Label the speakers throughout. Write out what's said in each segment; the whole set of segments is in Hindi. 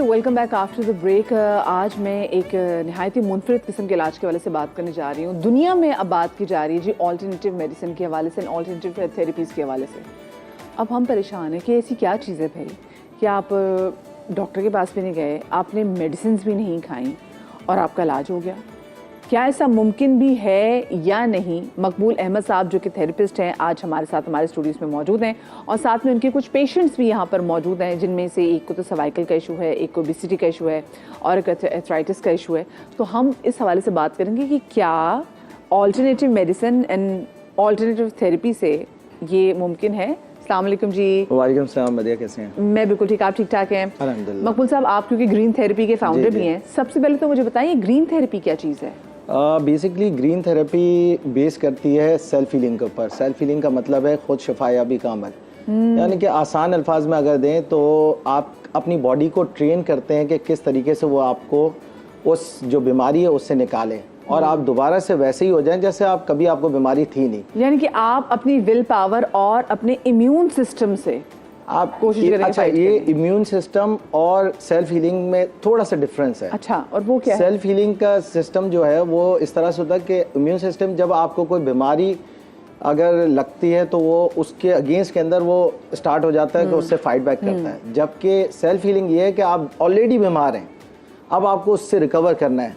Speaker 1: So welcome back after the break. आज मैं एक नहायत ही मुनफरिद किस्म के इलाज के हवाले से बात करने जा रही हूँ। दुनिया में अब बात की जा रही है जी ऑल्टरनेटिव मेडिसिन के हवाले से, ऑल्टरनेटिव थेरेपीज़ के हवाले से। अब हम परेशान हैं कि ऐसी क्या चीज़ है भाई कि आप डॉक्टर के पास भी नहीं गए, आपने मेडिसिन भी नहीं खाई और आपका इलाज हो गया। क्या ऐसा मुमकिन भी है या नहीं? मकबूल अहमद साहब जो कि थेरेपिस्ट हैं आज हमारे साथ हमारे स्टूडियोज़ में मौजूद हैं और साथ में उनके कुछ पेशेंट्स भी यहाँ पर मौजूद हैं, जिनमें से एक को तो सर्वाइकल का इशू है, एक को ओबेसिटी का इशू है और एक आर्थराइटिस का इशू है। तो हम इस हवाले से बात करेंगे कि क्या alternative medicine and alternative therapy से ये मुमकिन है। अस्सलाम वालेकुम जी।
Speaker 2: वालेकुम सलाम, बढ़िया, कैसे हैं?
Speaker 1: मैं बिल्कुल ठीक, आप ठीक ठाक हैं?
Speaker 2: अल्हम्दुलिल्लाह।
Speaker 1: मकबूल साहब, आप क्योंकि ग्रीन थेरेपी के फाउंडर भी हैं, सबसे पहले तो मुझे बताइए ग्रीन थेरेपी क्या चीज़ है?
Speaker 2: बेसिकली ग्रीन थेरेपी बेस करती है सेल्फ हीलिंग के ऊपर। सेल्फ हीलिंग का मतलब है खुद शफायाबी का अमल। यानी कि आसान अल्फाज में अगर दें तो आप अपनी बॉडी को ट्रेन करते हैं कि किस तरीके से वो आपको उस जो बीमारी है उससे निकालें और आप दोबारा से वैसे ही हो जाएं जैसे आप कभी आपको बीमारी थी नहीं।
Speaker 1: यानी कि आप अपनी विल पावर और अपने इम्यून सिस्टम से
Speaker 2: आप
Speaker 1: कोशिश करें।
Speaker 2: अच्छा, ये इम्यून सिस्टम और सेल्फ हीलिंग में थोड़ा सा डिफरेंस है।
Speaker 1: अच्छा, और वो क्या है?
Speaker 2: सेल्फ हीलिंग का सिस्टम जो है वो इस तरह से होता है कि इम्यून सिस्टम जब आपको कोई बीमारी अगर लगती है तो वो उसके अगेंस्ट के अंदर वो स्टार्ट हो जाता है कि उससे फाइट बैक करता है। जबकि सेल्फ हीलिंग ये है कि आप ऑलरेडी बीमार हैं, अब आपको उससे रिकवर करना है,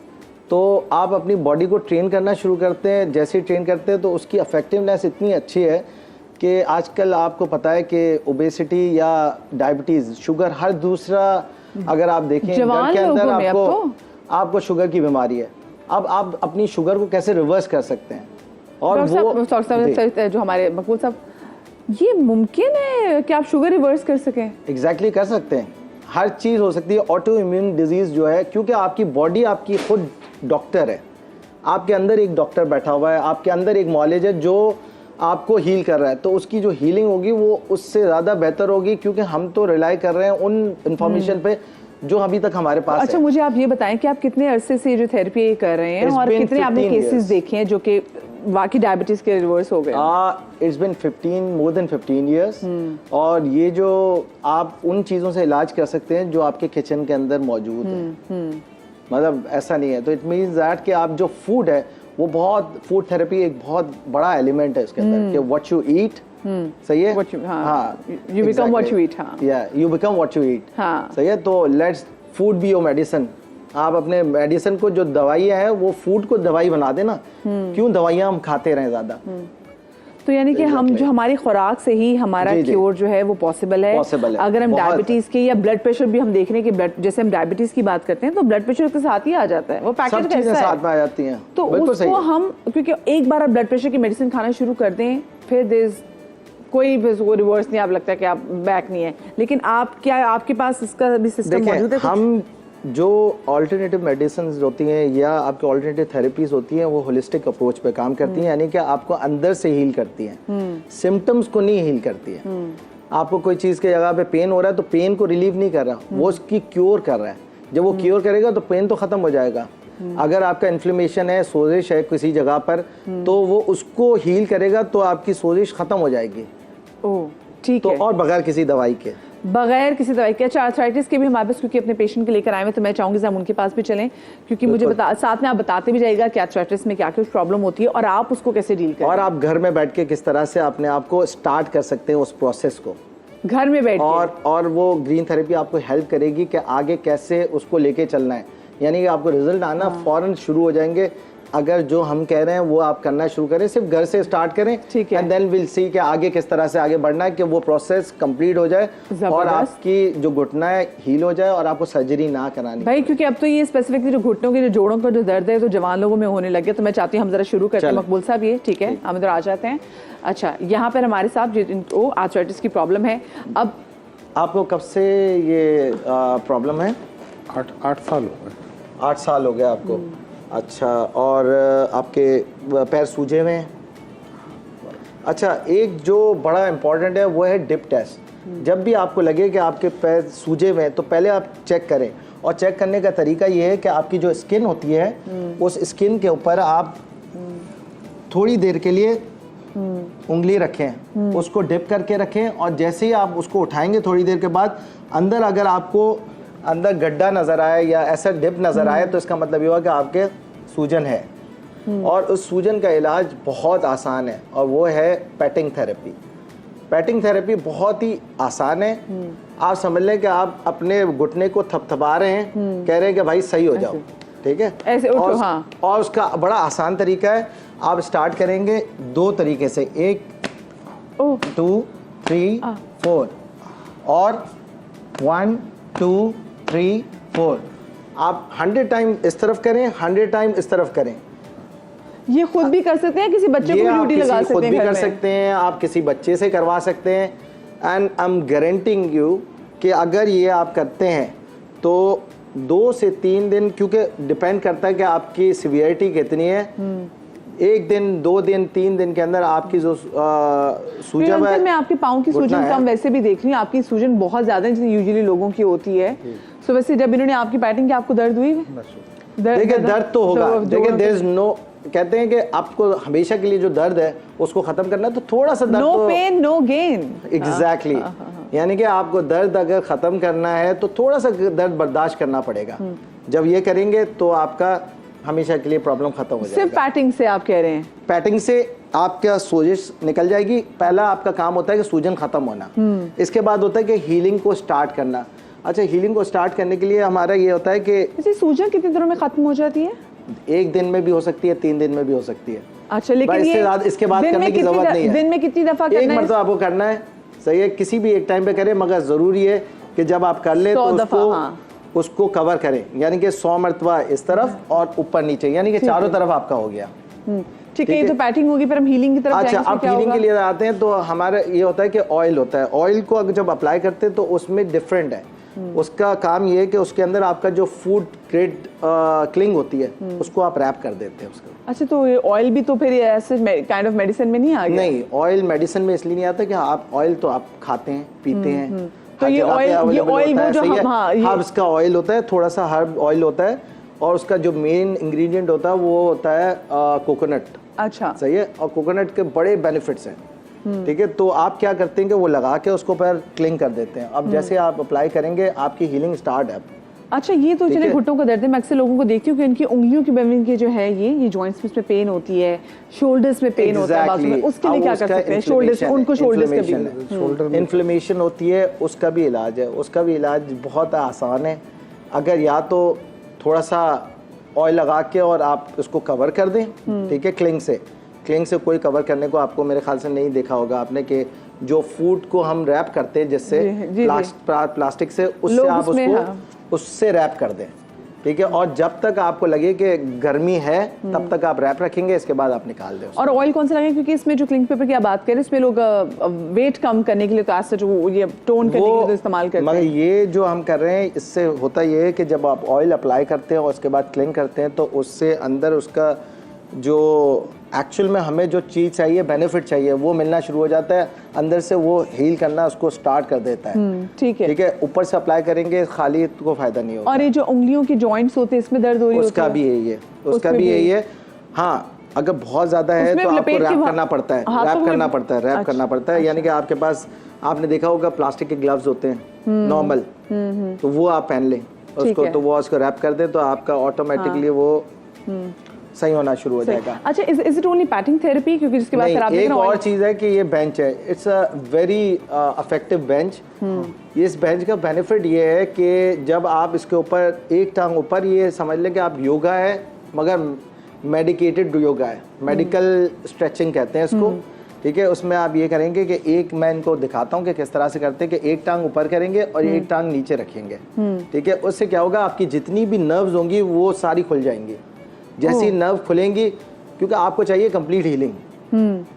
Speaker 2: तो आप अपनी बॉडी को ट्रेन करना शुरू करते हैं। जैसे ही ट्रेन करते हैं तो उसकी इफेक्टिवनेस इतनी अच्छी है कि आजकल आपको पता है कि ओबेसिटी या डायबिटीज़, शुगर, हर दूसरा अगर आप देखें घर के अंदर आपको शुगर की बीमारी है। अब आप अपनी शुगर को कैसे रिवर्स कर सकते हैं? और वो
Speaker 1: जो हमारे मकबूल साहब, ये मुमकिन है कि आप शुगर रिवर्स कर सकें?
Speaker 2: एग्जैक्टली कर सकते हैं। हर चीज़ हो सकती है। ऑटो इम्यून डिजीज़ जो है, क्योंकि आपकी बॉडी आपकी खुद डॉक्टर है, आपके अंदर एक डॉक्टर बैठा हुआ है, आपके अंदर एक नॉलेज है जो आपको हील कर रहा है, तो उसकी जो हीलिंग होगी वो उससे ज़्यादा बेहतर होगी, क्योंकि हम तो रिलाई कर रहे हैं उन इंफॉर्मेशन पे जो अभी तक हमारे पास
Speaker 1: अच्छा, मुझे आप ये बताएं कि आप कितने अरसे से जो थेरेपी कर रहे हैं और कितने आपने केसेस देखे हैं जो कि वाकई डायबिटीज के रिवर्स हो गए?
Speaker 2: It's been more than 15 years. और ये जो आप उन चीज़ों से इलाज कर सकते हैं जो आपके किचन के अंदर मौजूद है। मतलब ऐसा नहीं है, तो इट मीन्स दैट कि आप जो फूड है वो बहुत, फूड थेरेपी एक बहुत बड़ा एलिमेंट है इसके अंदर कि व्हाट यू ईट। सही है?
Speaker 1: You become what you eat.
Speaker 2: You become what you eat. सही है? तो let's food be your medicine. आप अपने मेडिसिन को, जो दवाइयाँ हैं वो फूड को दवाई बना देना। क्यों दवाइयाँ हम खाते रहें ज़्यादा?
Speaker 1: तो यानी कि हम जो हमारी खुराक से ही हमारा क्योर जो है वो पॉसिबल है। अगर हम डायबिटीज के या ब्लड प्रेशर भी हम देख रहे हैं कि ब्लड, जैसे हम डायबिटीज की बात करते हैं तो ब्लड प्रेशर के साथ ही आ जाता है, वो पैकेज
Speaker 2: कैसा है, साथ में आ जाती हैं।
Speaker 1: तो उसको हम, क्योंकि एक बार आप ब्लड प्रेशर की मेडिसिन खाना शुरू कर दें फिर कोई वो रिवर्स नहीं, आप लगता है कि आप बैक नहीं है। लेकिन आप क्या, आपके पास इसका भी सिस्टम मौजूद है?
Speaker 2: हम जो ऑल्टरनेटिव मेडिसिन होती हैं या आपकी ऑल्टरनेटिव थेरेपीज होती हैं वो होलिस्टिक अप्रोच पे काम करती हैं, यानी कि आपको अंदर से हील करती हैं, सिम्टम्स को नहीं हील करती है। आपको कोई चीज़ की जगह पे पेन हो रहा है तो पेन को रिलीव नहीं कर रहा, वो उसकी क्योर कर रहा है। जब वो क्योर करेगा तो पेन तो ख़त्म हो जाएगा। अगर आपका इन्फ्लेमेशन है, सोजिश है किसी जगह पर, तो वो उसको हील करेगा तो आपकी सोजिश ख़त्म हो जाएगी।
Speaker 1: ओह, ठीक है।
Speaker 2: और बगैर किसी दवाई के,
Speaker 1: बगैर किसी दवाई के। अच्छा, आर्थराइटिस के भी हमारे पास, क्योंकि अपने पेशेंट के लेकर आए हैं तो मैं चाहूँगी हम उनके पास भी चलें, क्योंकि मुझे साथ में आप बताते भी जाएगा कि आर्थराइटिस में क्या कुछ प्रॉब्लम होती है और आप उसको कैसे डील करें, और
Speaker 2: आप घर में बैठ के किस तरह से अपने आप को स्टार्ट कर सकते हैं उस प्रोसेस को
Speaker 1: घर में बैठ
Speaker 2: और वो ग्रीन थेरेपी आपको हेल्प करेगी कि आगे कैसे उसको लेके चलना है। यानी कि आपको रिजल्ट आना फौरन शुरू हो जाएंगे अगर जो हम कह रहे हैं वो आप करना शुरू करें। सिर्फ घर से स्टार्ट करें,
Speaker 1: ठीक है,
Speaker 2: एंड देन विल सी कि आगे किस तरह से आगे बढ़ना है कि वो प्रोसेस कंप्लीट हो जाए और आपकी जो घुटना है हील हो जाए और आपको सर्जरी ना करानी
Speaker 1: भाई। क्योंकि अब तो ये स्पेसिफिकली जो घुटनों के, जो जोड़ों का जो दर्द है तो जवान लोगों में होने लगे, तो मैं चाहती हूँ हम जरा शुरू करते हैं। मकबूल साहब, ये ठीक है, हम इधर आ जाते हैं। अच्छा, यहाँ पर हमारे साथ जिनको आर्थराइटिस की प्रॉब्लम है, अब
Speaker 2: आपको कब से ये प्रॉब्लम है?
Speaker 3: 8 साल हो गए।
Speaker 2: 8 साल हो गया आपको? अच्छा, और आपके पैर सूजे हुए हैं? अच्छा, एक जो बड़ा इम्पॉर्टेंट है वो है डिप टेस्ट। जब भी आपको लगे कि आपके पैर सूजे हुए हैं तो पहले आप चेक करें, और चेक करने का तरीका ये है कि आपकी जो स्किन होती है उस स्किन के ऊपर आप थोड़ी देर के लिए उंगली रखें, उसको डिप करके रखें, और जैसे ही आप उसको उठाएंगे थोड़ी देर के बाद अंदर अगर आपको अंदर गड्ढा नजर आए या ऐसा डिप नजर आए तो इसका मतलब ये हुआ कि आपके सूजन है। और उस सूजन का इलाज बहुत आसान है और वो है पैटिंग थेरेपी। पैटिंग थेरेपी बहुत ही आसान है। आप समझ लें कि आप अपने घुटने को थपथपा रहे हैं, कह रहे हैं कि भाई सही हो जाओ, ठीक है,
Speaker 1: ऐसे उठो, हाँ।
Speaker 2: और उसका बड़ा आसान तरीका है। आप स्टार्ट करेंगे 2 तरीके से, 1 2 3 4 और 1 2 3 4। आप 100 टाइम इस तरफ करें, 100 टाइम इस तरफ करें।
Speaker 1: ये खुद भी कर सकते हैं, किसी बच्चे को भी ड्यूटी लगा सकते हैं,
Speaker 2: खुद भी
Speaker 1: घर
Speaker 2: कर
Speaker 1: में।
Speaker 2: सकते हैं, आप किसी बच्चे से करवा सकते हैं। And I am guaranteeing you कि अगर ये आप करते हैं तो 2 से 3 दिन, क्योंकि डिपेंड करता है कि आपकी सिवियरिटी कितनी है। 1 दिन 2 दिन 3 दिन के अंदर आपकी जो सूजन है,
Speaker 1: मैं आपके पाँव की सूजन कम वैसे भी देख रही हूँ, आपकी सूजन बहुत ज्यादा है जैसे यूजुअली लोगों की होती है। सो वैसे जब इन्होंने आपकी पैटिंग की, आपको दर्द हुई?
Speaker 2: देखिए दर्द तो होगा। देखिए देयर इज नो, कहते हैं कि आपको हमेशा के लिए जो दर्द है उसको खत्म करना है तो थोड़ा सा दर्द,
Speaker 1: no pain no gain.
Speaker 2: Exactly, यानी कि आपको दर्द अगर खत्म करना है तो थोड़ा सा दर्द बर्दाश्त करना पड़ेगा। जब ये करेंगे तो आपका हमेशा के लिए प्रॉब्लम खत्म हो जाएगा।
Speaker 1: सिर्फ पैटिंग से आप कह रहे हैं?
Speaker 2: पैटिंग से आपका सोजिश निकल जाएगी। पहला आपका काम होता है कि सूजन खत्म होना, इसके बाद होता है कि हीलिंग को स्टार्ट करना। अच्छा, हीलिंग को स्टार्ट करने के लिए हमारा ये होता है कि
Speaker 1: सूजन कितने दिनों में खत्म हो जाती है?
Speaker 2: 1 दिन में भी हो सकती है, 3 दिन में भी हो सकती है।
Speaker 1: अच्छा, लेकिन
Speaker 2: इसके बाद करने की जरूरत नहीं है।
Speaker 1: दिन में कितनी दफा करना है?
Speaker 2: 1 मरतबा आपको करना है, सही है, किसी भी एक टाइम पे करें, मगर जरूरी है कि जब आप कर ले तो उसको कवर करें, यानी कि 100 मरतबा इस तरफ और ऊपर नीचे, यानी कि चारों तरफ आपका हो गया।
Speaker 1: ठीक है, ये तो पैटिंग होगी, पर हम हीलिंग की तरफ
Speaker 2: अच्छा,
Speaker 1: जाएंगे।
Speaker 2: आप हीलिंग के लिए आते हैं तो हमारा ये होता है कि ऑयल होता है। ऑयल को अगर जब अप्लाई करते हैं तो उसमें डिफरेंट है। उसका काम ये है कि उसके अंदर आपका जो फूड ग्रेड क्लिंग होती है उसको आप रैप कर देते हैं उसको।
Speaker 1: अच्छा, तो ये ऑयल भी तो फिर ऐसे काइंड ऑफ मेडिसिन में नहीं आ गया?
Speaker 2: नहीं, ऑयल मेडिसिन में इसलिए नहीं आता कि आप ऑयल तो आप खाते हैं, पीते हैं,
Speaker 1: तो ये ऑयल वो जो
Speaker 2: हर्ब्स का ऑयल होता है, थोड़ा सा हर्ब ऑयल होता है, और उसका जो मेन इंग्रेडिएंट होता है वो होता है कोकोनट।
Speaker 1: अच्छा,
Speaker 2: सही है, और कोकोनट के बड़े बेनिफिट्स हैं, ठीक है। तो आप क्या करते हैं कि वो लगा के उसको पर क्लिंग कर देते हैं। अब जैसे आप अप्लाई करेंगे आपकी हीलिंग स्टार्ट है।
Speaker 1: अच्छा, ये तो चलिए घुटनों का दर्द है। मैं अक्सर लोगों को देखती हूँ कि इनकी उंगलियों की बवन की जो है ये जॉइंट्स में पेन होती है, शोल्डर्स में पेन होता है बाजू में, उसके लिए क्या कर सकते हैं? शोल्डर्स, उनको शोल्डर्स का भी
Speaker 2: इन्फ्लेमेशन होती है, उसका भी इलाज है। उसका भी इलाज बहुत आसान है। अगर या तो थोड़ा सा ऑयल लगा के और आप उसको कवर कर दें, ठीक है, क्लिंग से कोई कवर करने को आपको मेरे ख्याल से नहीं देखा होगा आपने कि जो फूड को हम रैप करते हैं जिससे प्लास्टिक से, उससे आप उसको उससे रैप कर दें, ठीक है। और जब तक आपको लगे कि गर्मी है तब तक आप रैप रखेंगे, इसके बाद आप निकाल दें। और
Speaker 1: ऑयल कौन सा लगेगा? क्योंकि इसमें जो क्लिंग पेपर की आप बात करें इसमें लोग वेट कम करने के लिए तो जो ये टोन करने के लिए इस्तेमाल करते हैं,
Speaker 2: मगर ये जो हम कर रहे हैं इससे होता ये है कि जब आप ऑयल अप्लाई करते हैं और उसके बाद क्लिंग करते हैं तो उससे अंदर उसका जो एक्चुअल में हमें जो चीज़ चाहिए, बेनिफिट चाहिए, वो मिलना शुरू हो जाता है। अंदर से वो हील करना उसको स्टार्ट कर देता है।
Speaker 1: ठीक है,
Speaker 2: ठीक है। ऊपर से अप्लाई करेंगे खाली तो फायदा नहीं होगा।
Speaker 1: और ये जो उंगलियों की जॉइंट्स होते हैं इसमें दर्द हो रही होती है,
Speaker 2: उसका भी यही है, उसका भी यही है। हाँ, अगर बहुत ज़्यादा है तो आपको रैप करना पड़ता है, रैप करना पड़ता है। यानी कि आपके पास, आपने देखा होगा प्लास्टिक के ग्लव्स होते हैं नॉर्मल, तो वो आप पहन लें उसको, तो वो उसको रैप कर दें तो आपका ऑटोमेटिकली वो सही होना शुरू हो जाएगा।
Speaker 1: अच्छा, is it only patting therapy? क्योंकि जिसके बाद फिर आप
Speaker 2: एक और चीज है कि ये बेंच है, it's a very effective bench. इस बेंच का बेनिफिट ये है कि जब आप इसके ऊपर एक टांग ऊपर, ये समझ लें कि आप योगा है मगर मेडिकेटेड योगा है, मेडिकल स्ट्रेचिंग कहते हैं इसको, ठीक है। उसमें आप ये करेंगे कि एक, मैं इनको दिखाता हूँ कि किस तरह से करते हैं कि एक टांग ऊपर करेंगे और एक टांग नीचे रखेंगे, ठीक है। उससे क्या होगा, आपकी जितनी भी नर्व्स होंगी वो सारी खुल जाएंगी। जैसी नर्व खुलेंगी, क्योंकि आपको चाहिए कंप्लीट हीलिंग,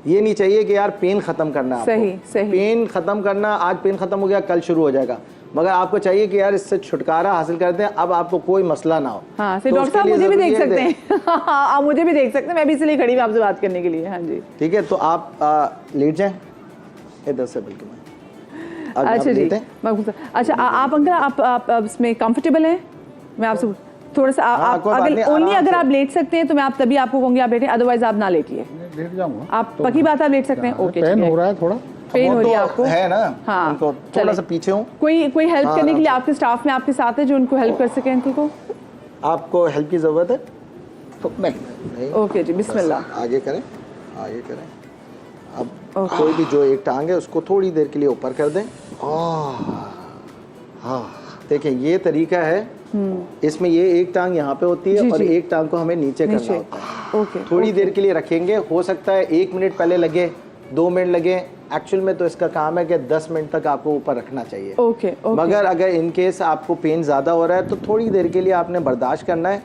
Speaker 2: ये नहीं चाहिए कि यार पेन खत्म करना है।
Speaker 1: सही।
Speaker 2: पेन खत्म करना, आज पेन खत्म हो गया कल शुरू हो जाएगा, मगर आपको चाहिए कि यार इससे छुटकारा हासिल करते हैं, अब आपको कोई मसला ना हो।
Speaker 1: हाँ, तो डॉक्टर साहब मुझे भी देख सकते हैं आप मुझे भी देख सकते हैं, मैं भी इसलिए खड़ी हूँ आपसे बात करने के लिए। हाँ जी,
Speaker 2: ठीक है। तो आप लेट जाएं इधर से, बिल्कुल।
Speaker 1: अच्छा जी, अच्छा आप अंकल आप इसमें कंफर्टेबल हैं? मैं आपसे थोड़ा सा अगर आप लेट सकते हैं तो मैं तभी आपको कहूँगी आप लेटें, अदरवाइज आप ना लेटिए।
Speaker 3: लेट जाऊंगा।
Speaker 1: आप पक्की बात, आप लेट सकते हैं? ओके,
Speaker 3: पेन हो रहा है थोड़ा।
Speaker 1: पेन
Speaker 2: वो
Speaker 1: हो रही है
Speaker 2: तो
Speaker 1: आपको?
Speaker 2: है ना,
Speaker 1: हाँ,
Speaker 2: उनको थोड़ा
Speaker 1: चलें।
Speaker 2: सा पीछे हूँ।
Speaker 1: कोई हेल्प
Speaker 2: हाँ,
Speaker 1: करने के लिए
Speaker 2: आराम
Speaker 1: आपके स्टाफ में आपके साथ है जो उनको हेल्प कर सके अंकल को?
Speaker 2: आपको हेल्प की ज़रूरत है तो नहीं।
Speaker 1: ओके जी, बिस्मिल्लाह।
Speaker 2: बस आगे करें, आगे करें। अब कोई भी जो एक टांग है उसको थोड़ी देर के लिए ऊपर कर दें। हाँ, देखिए ये तरीका है। इसमें ये एक टांग यहाँ पे होती है
Speaker 1: जी,
Speaker 2: और
Speaker 1: जी।
Speaker 2: एक टांग को हमें नीचे करना
Speaker 1: नीचे।
Speaker 2: होता है।
Speaker 1: ओके,
Speaker 2: थोड़ी देर के लिए रखेंगे, हो सकता है 1 मिनट पहले लगे, 2 मिनट लगे। एक्चुअल में तो इसका काम है कि 10 मिनट तक आपको ऊपर रखना चाहिए।
Speaker 1: ओके।
Speaker 2: मगर अगर इन केस आपको पेन ज़्यादा हो रहा है तो थोड़ी देर के लिए आपने बर्दाश्त करना है,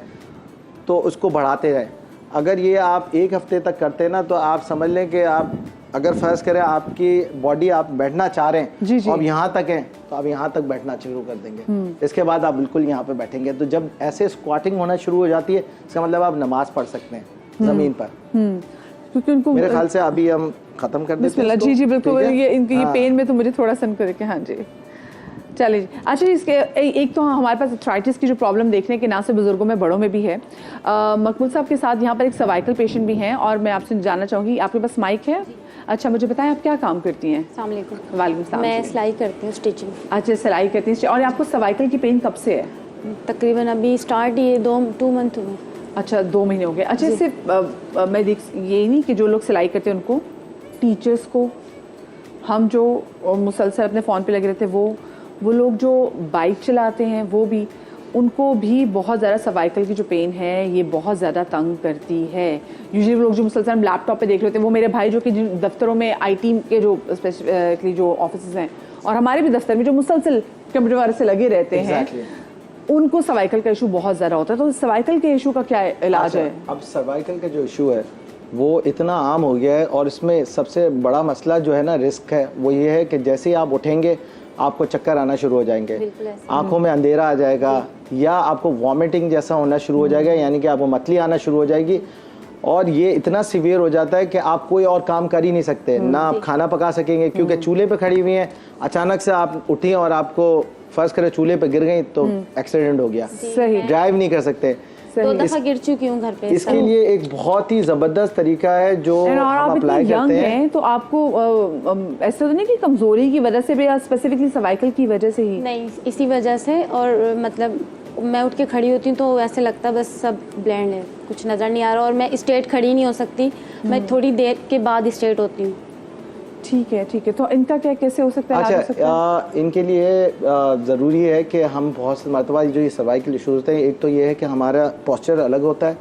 Speaker 2: तो उसको बढ़ाते रहें। अगर ये आप 1 हफ्ते तक करते ना तो आप समझ लें कि आप अगर फ़र्ज़ करें आपकी बॉडी आप बैठना चाह रहे हैं
Speaker 1: जी, जी।
Speaker 2: अब यहाँ तक है तो आप यहाँ तक बैठना शुरू कर देंगे। इसके बाद आप बिल्कुल यहाँ पे बैठेंगे। तो जब ऐसे स्क्वाटिंग होना शुरू हो जाती है इसका मतलब आप नमाज पढ़ सकते हैं ज़मीन पर।
Speaker 1: क्योंकि उनको
Speaker 2: मेरे ख्याल से अभी हम ख़त्म कर देते हैं
Speaker 1: बिस्मिल्लाह।
Speaker 2: इसको,
Speaker 1: जी जी बिल्कुल।
Speaker 2: ठीक है?
Speaker 1: ये इनके ये
Speaker 2: हाँ।
Speaker 1: पेन में तो मुझे थोड़ा सन करके, हाँ जी चलिए जी। अच्छा जी, इसके एक तो हमारे पास आर्थराइटिस की जो प्रॉब्लम देखने के ना से बुजुर्गों में बड़ों में भी है। मकबूल साहब के साथ यहाँ पर एक सर्वाइकल पेशेंट भी हैं और मैं आपसे जानना चाहूँगी, आपके पास माइक है? अच्छा, मुझे बताएं आप क्या काम करती हैं?
Speaker 4: अस्सलाम वालेकुम।
Speaker 1: वालेकुम सलाम।
Speaker 4: मैं सिलाई करती हूँ, स्टिचिंग।
Speaker 1: अच्छा, सिलाई करती हैं। और आपको सर्वाइकल की पेन कब से है?
Speaker 4: तकरीबन अभी स्टार्ट ये 2 मंथ हुए।
Speaker 1: अच्छा, 2 महीने हो गए। अच्छा, इससे मैं ये नहीं कि जो लोग सिलाई करते हैं उनको, टीचर्स को, हम जो मुसलसल अपने फ़ोन पे लगे रहते हैं वो लोग जो बाइक चलाते हैं वो भी, उनको भी बहुत ज़्यादा सर्वाइकल की जो पेन है ये बहुत ज़्यादा तंग करती है। यूजुअली लोग जो मुसलसल लैपटॉप पे देख रहे होते हैं, वो मेरे भाई जो कि जिन दफ्तरों में आईटी के जो स्पेसिफिकली जो ऑफिस हैं और हमारे भी दफ्तर में जो मुसलसल कंप्यूटर वाले से लगे रहते हैं, उनको सर्वाइकल का इशू बहुत ज़्यादा होता है। तो सर्वाइकल के इशू का क्या इलाज है?
Speaker 2: अब सर्वाइकल का जो इशू है वो इतना आम हो गया है और इसमें सबसे बड़ा मसला जो है ना, रिस्क है, वो ये है कि जैसे ही आप उठेंगे आपको चक्कर आना शुरू हो जाएंगे, आंखों में अंधेरा आ जाएगा या आपको वॉमिटिंग जैसा होना शुरू हो जाएगा, यानी कि आपको मतली आना शुरू हो जाएगी। और ये इतना सीवियर हो जाता है कि आप कोई और काम कर ही नहीं सकते, ना आप खाना पका सकेंगे क्योंकि चूल्हे पे खड़ी हुई हैं, अचानक से आप उठी और आपको फर्स्ट करे चूल्हे पे गिर गई तो एक्सीडेंट हो गया,
Speaker 1: सही।
Speaker 2: ड्राइव नहीं कर सकते।
Speaker 4: 2 दफ़ा गिर चुकी हूँ घर पे।
Speaker 2: इसके लिए एक बहुत ही ज़बरदस्त तरीका है जो
Speaker 1: और
Speaker 2: हम
Speaker 1: आप इतने
Speaker 2: अप्लाई
Speaker 1: यंग
Speaker 2: करते हैं।
Speaker 1: हैं तो आपको ऐसा तो नहीं कि कमजोरी की वजह से भी या स्पेसिफिकली सर्वाइकल की वजह से ही?
Speaker 4: नहीं, इसी वजह से। और मतलब मैं उठ के खड़ी होती हूँ तो ऐसे लगता है बस सब ब्लैंड है, कुछ नज़र नहीं आ रहा और मैं स्ट्रेट खड़ी नहीं हो सकती, मैं थोड़ी देर के बाद स्ट्रेट होती हूँ।
Speaker 1: ठीक है, ठीक है। तो इनका क्या कैसे हो सकता है? इलाज हो सकता है?
Speaker 2: अच्छा, इनके लिए ज़रूरी है कि हम बहुत सी मरतबा जो ये सर्वाइकल इशूज़ होते हैं, एक तो ये है कि हमारा पोस्चर अलग होता है,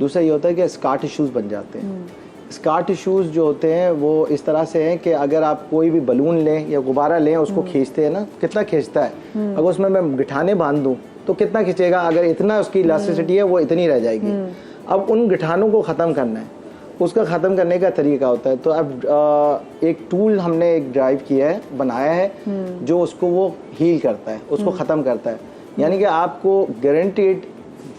Speaker 2: दूसरा ये होता है कि स्कार टिश्यूज़ बन जाते हैं। स्कार टिश्यूज़ जो होते हैं वो इस तरह से हैं कि अगर आप कोई भी बलून लें या गुब्बारा लें, उसको खींचते हैं ना, कितना खींचता है, अगर उसमें मैं गिठाने बांध दूँ तो कितना खींचेगा, अगर इतना उसकी इलास्टिसिटी है वो इतनी रह जाएगी। अब उन गिठानों को ख़त्म करना है, उसका ख़त्म करने का तरीका होता है। तो अब एक टूल हमने एक ड्राइव किया है, बनाया है, जो उसको वो हील करता है, उसको ख़त्म करता है। यानी कि आपको गारंटीड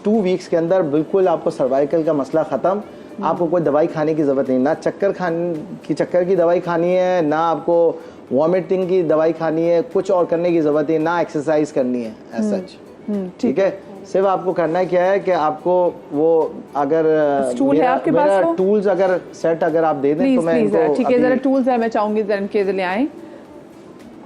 Speaker 2: 2 वीक्स के अंदर बिल्कुल आपको सर्वाइकल का मसला ख़त्म। आपको कोई दवाई खाने की ज़रूरत नहीं, ना चक्कर की दवाई खानी है, ना आपको वॉमिटिंग की दवाई खानी है, कुछ और करने की ज़रूरत नहीं, ना एक्सरसाइज करनी है एज सच। ठीक है, सिर्फ आपको करना क्या है कि आपको वो अगर
Speaker 1: टूल है आपके पास, वो
Speaker 2: टूल्स अगर सेट अगर आप दे दें तो मैं
Speaker 1: प्लीज, ठीक है, जरा टूल्स है, मैं चाहूंगी जरा इनके ले आए।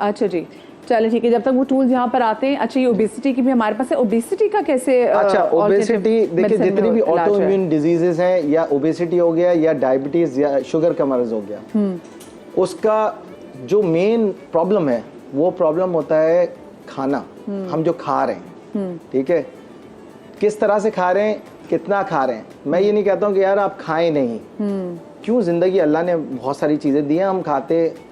Speaker 1: अच्छा जी, चलिए ठीक है, जब तक वो टूल्स यहाँ पर आते हैं। अच्छा, ये ओबेसिटी की भी हमारे पास है, ओबेसिटी का कैसे?
Speaker 2: अच्छा, ओबेसिटी देखिए, जितनी भी ऑटो इम्यून डिजीजेस हैं, या ओबेसिटी हो गया या डायबिटीज या शुगर का मर्ज हो गया, उसका जो मेन प्रॉब्लम है वो प्रॉब्लम होता है खाना, हम जो खा रहे हैं। ठीक है, किस तरह से खा रहे हैं, कितना खा रहे हैं। मैं ये नहीं कहता हूँ कि यार आप खाएं नहीं, क्यों, जिंदगी अल्लाह ने बहुत सारी चीज़ें दी हैं, हम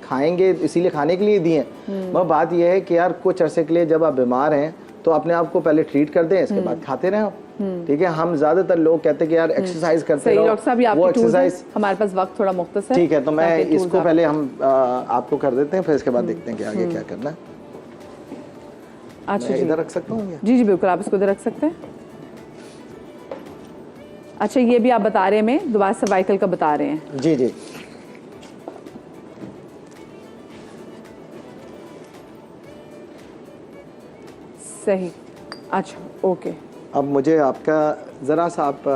Speaker 2: खाएंगे इसीलिए खाने के लिए दी हैं। मगर बात यह है कि यार कुछ अरसे के लिए जब आप बीमार हैं तो अपने आप को पहले ट्रीट कर दें, इसके बाद खाते रहें आप। ठीक है, हम ज़्यादातर लोग कहते हैं कि यार एक्सरसाइज करते रहो, वो एक्सरसाइज।
Speaker 1: हमारे पास वक्त थोड़ा मुख्तसर,
Speaker 2: ठीक है, तो मैं इसको पहले हम आपको कर देते हैं, फिर इसके बाद देखते हैं कि आगे क्या करना है।
Speaker 1: अच्छा,
Speaker 2: इधर रख सकता हूँ?
Speaker 1: जी जी बिल्कुल, आप इसको इधर रख सकते हैं। अच्छा, ये भी आप बता रहे हैं, मैं दोबारा सर्वाइकल का बता रहे हैं।
Speaker 2: जी जी,
Speaker 1: सही। अच्छा, ओके।
Speaker 2: अब मुझे आपका ज़रा सा आप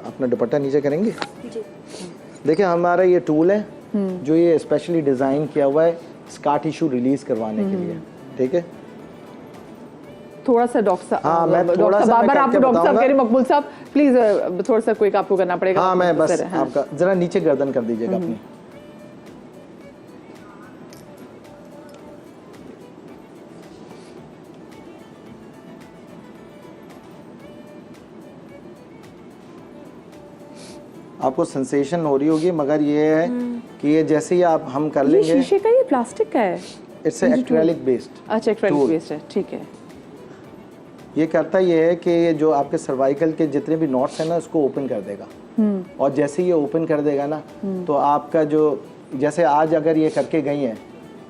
Speaker 2: अपना दुपट्टा नीचे करेंगे।
Speaker 4: जी।
Speaker 2: देखिए, हमारा ये टूल है, जो ये स्पेशली डिज़ाइन किया हुआ है स्कार टिश्यू रिलीज करवाने के लिए, ठीक है।
Speaker 1: थोड़ा सा डॉक्टर साहब,
Speaker 2: हाँ, मैं थोड़ा सा
Speaker 1: बार
Speaker 2: मैं
Speaker 1: आपको
Speaker 2: करके
Speaker 1: डॉक्टर साहब
Speaker 2: बताऊंगा।
Speaker 1: कह रहे हैं, मकबूल साहब प्लीज थोड़ा सा क्विक आपको करना पड़ेगा।
Speaker 2: हाँ, मैं बस
Speaker 1: सर, हाँ।
Speaker 2: आपका जरा नीचे गर्दन कर दीजिएगा अपनी। आपको सेंसेशन हो रही होगी, मगर ये है कि ये जैसे ही आप हम कर
Speaker 1: ये
Speaker 2: लेंगे,
Speaker 1: शीशे का, ये प्लास्टिक का है?
Speaker 2: It's acrylic based.
Speaker 1: अच्छा, एक्रेलिक
Speaker 2: tool।
Speaker 1: बेस्ड है, ठीक है।
Speaker 2: ये करता ये है कि ये जो आपके सर्वाइकल के जितने भी नॉट्स हैं ना, उसको ओपन कर देगा। और जैसे ये ओपन कर देगा ना, तो आपका जो, जैसे आज अगर ये करके गई हैं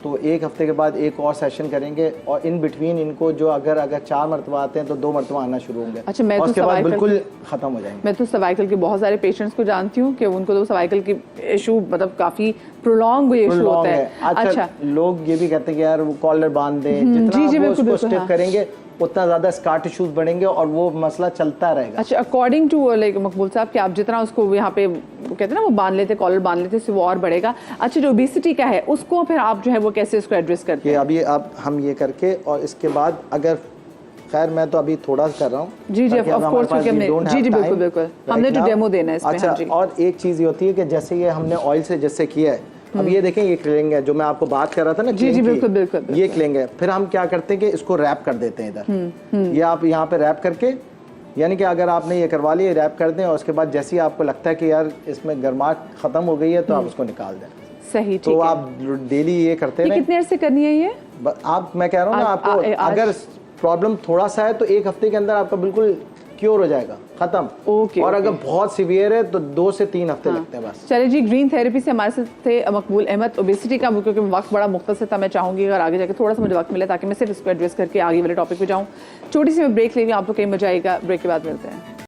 Speaker 2: तो एक हफ्ते के बाद एक और सेशन करेंगे, और इन बिटवीन इनको जो अगर 4 मरतबा आते हैं तो 2 मरतबा आना शुरू होंगे।
Speaker 1: अच्छा, मैं
Speaker 2: और
Speaker 1: तो
Speaker 2: उसके बाद
Speaker 1: cervical
Speaker 2: बिल्कुल खत्म हो जाएंगे।
Speaker 1: मैं तो सर्वाइकल के बहुत सारे पेशेंट्स को जानती हूँ कि उनको तो सर्वाइकल की इशू मतलब काफी प्रोलॉन्ग इशू
Speaker 2: Long
Speaker 1: होता है।
Speaker 2: अच्छा, लोग ये भी कहते हैं कि यार वो कॉलर बांध दें, जितना
Speaker 1: जी,
Speaker 2: आप
Speaker 1: बिल्कुल,
Speaker 2: उसको
Speaker 1: बिल्कुल,
Speaker 2: स्टिफ
Speaker 1: हाँ।
Speaker 2: करेंगे उतना ज्यादा स्कार टिश्यूज बढ़ेंगे और वो मसला चलता रहेगा।
Speaker 1: अच्छा, अकॉर्डिंग टू लाइक मकबूल साहब कि आप जितना उसको यहाँ पे कहते हैं ना वो बांध लेते, कॉलर बांध लेते, उससे वो और बढ़ेगा। अच्छा, जो ओबेसिटी का है उसको फिर आप जो है वो कैसे उसको एड्रेस करते
Speaker 2: कि
Speaker 1: हैं?
Speaker 2: अभी अब हम ये करके, और इसके बाद अगर खैर मैं तो अभी थोड़ा सा कर रहा हूँ।
Speaker 1: जी,
Speaker 2: ताकि
Speaker 1: of
Speaker 2: अब हमारे
Speaker 1: course,
Speaker 2: पास
Speaker 1: क्योंकि
Speaker 2: we don't
Speaker 1: ji,
Speaker 2: have
Speaker 1: ji,
Speaker 2: time
Speaker 1: बिल्कुल, बिल्कुल।
Speaker 2: right
Speaker 1: हमने तो
Speaker 2: now।
Speaker 1: डेमो देना है इसमें,
Speaker 2: अच्छा,
Speaker 1: हाँ जी।
Speaker 2: और एक चीज़ ये होती है कि जैसे ये हमने ऑयल से जैसे किया है, अब ये देखें ये क्लिंग है जो मैं आपको बात कर रहा था ना,
Speaker 1: जी,
Speaker 2: cling
Speaker 1: जी,
Speaker 2: की,
Speaker 1: बिल्कुल, बिल्कुल, बिल्कुल।
Speaker 2: ये क्लिंग है। फिर हम क्या करते हैं कि इसको रैप कर देते हैं इधर, ये आप यहाँ पे रैप करके, यानी कि अगर आपने ये करवा लिया, रैप कर दें, और उसके बाद जैसे ही आपको लगता है कि यार इसमें गर्माहट खत्म हो गई है तो आप उसको निकाल दें।
Speaker 1: सही,
Speaker 2: तो
Speaker 1: ठीक है।
Speaker 2: आप डेली ये करते
Speaker 1: ये
Speaker 2: हैं।
Speaker 1: कितने अर्से करनी है ये?
Speaker 2: आप, मैं कह रहा हूँ ना
Speaker 1: आज-
Speaker 2: आपको,
Speaker 1: आज-
Speaker 2: अगर प्रॉब्लम थोड़ा सा है तो एक हफ्ते के अंदर आपका बिल्कुल क्योर हो जाएगा, खत्म।
Speaker 1: ओके,
Speaker 2: और
Speaker 1: ओके।
Speaker 2: अगर बहुत सीवियर है तो 2 से 3 हफ्ते लगते हैं बस।
Speaker 1: चलिए जी, ग्रीन थेरेपी से हमारे साथ थे मकबूल अहमद। ओबेसिटी का क्योंकि वक्त बड़ा मुख्तसर था, मैं चाहूंगी अगर आगे जाके थोड़ा सा मुझे वक्त मिले ताकि मैं सिर्फ इसको एड्रेस करके आगे वाले टॉपिक पे जाऊँ। छोटी सी मैं ब्रेक ले रही हूँ, आप लोग कहीं मजा आएगा, ब्रेक के बाद मिलते हैं।